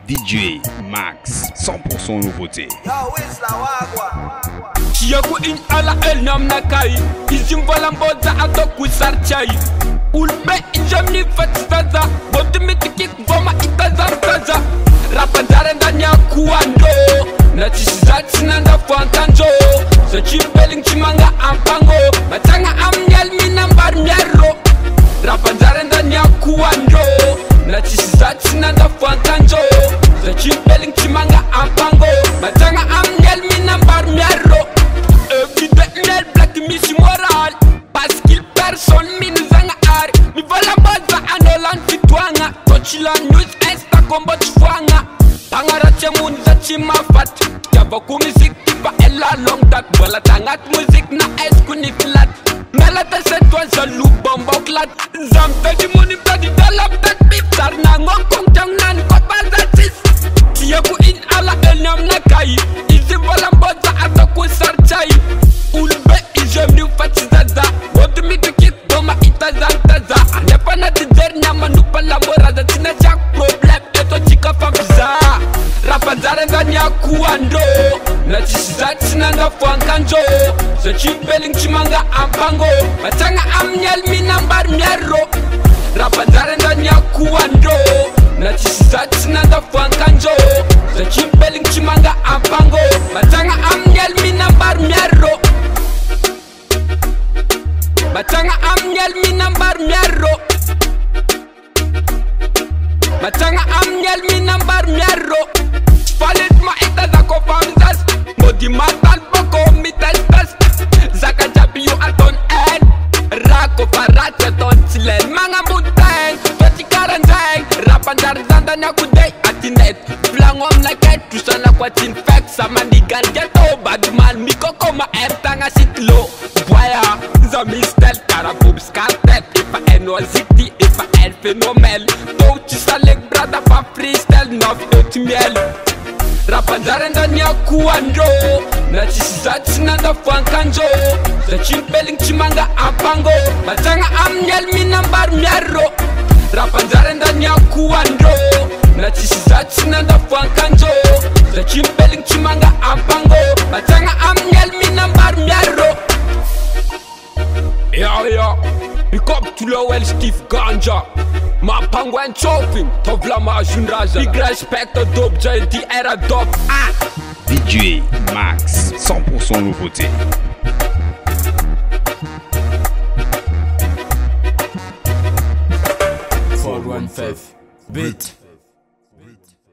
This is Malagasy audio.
DJ Max, 100% nouveauté. Tsiko in ala el nam nakai, izim volamboza adoku sarchai. Ulbe injamni fatzaza, botimiti voma itazartaza. Rapanzare ndani ya kuando, na chisizati nanda fantanjo. So chimbeling chimanga ampango, matanga amnyel minambar myero. Rapanzare ndani ya kuando, na chisizati nanda fantanjo. So chimbeling chimanga ampango, matanga amnyel minambar myero. Everyday black misi moral, parce qu'il personne minuzanga ar. Mi vola baza anolan fitwanga, tochila news insta combo chfwanga. Tangara chemun za chima fat, yaba ku music tipa ella long dat. Vola tangat music na es kunifilat. Melata setwa za lubombo klat. Zampe di muni bladi dalap dat bip. Sarna ngong kong jang nan kot bazatis. Tsiko in ala elnyam nakai, izi vola mboza adoku sarchai. Ulbe ijem ni fatizaza, wodumi tukit doma itazantaza. Anepa na tizer nyama nupa lamboraza, tina jak problem eto chika fambiza. Rapanzare ndani ya kuando, na chisizati nanda fankanjo. So chimbeling chimanga ampango, matanga amnyel minambar myero. Rapanzare ndani ya kuando, na chisizati nanda fankanjo. So chimbeling chimanga ampango, matanga amnyel minambar myero. Matanga amnyel minambar myero. Matanga amnyel minambar myero. Falit ma ita zako famzas, modi matal boko mitastas. Zaka jabi yu aton en, rako parat ton silen manga muteng. Toti karanteng, rapandar zanda nyakudei atinet. Flangom na ket, tusana kwa tinfek. Samandigan geto, badman mikoko ma ertanga sitlo. Boya, zamistel, karabub skartet. Ifa eno zikti, ifa en fenomel. Touchi salek brada fa freestyle, nof eti miel. Rapanzare ndani ya kuando, na chisizati nanda fankanjo. So chimbeling chimanga ampango, matanga amnyel minambar myero. Rapanzare ndani ya kuando, na chisizati nanda fankanjo. So chimbeling chimanga ampango, matanga amnyel minambar myero. Yo, pick up to Lowell Steve Ganja. Ma pangwen chopping, tovla ma junraza. Big respect to dope JD era dope. DJ Max, 100% nouveauté. 415 beat.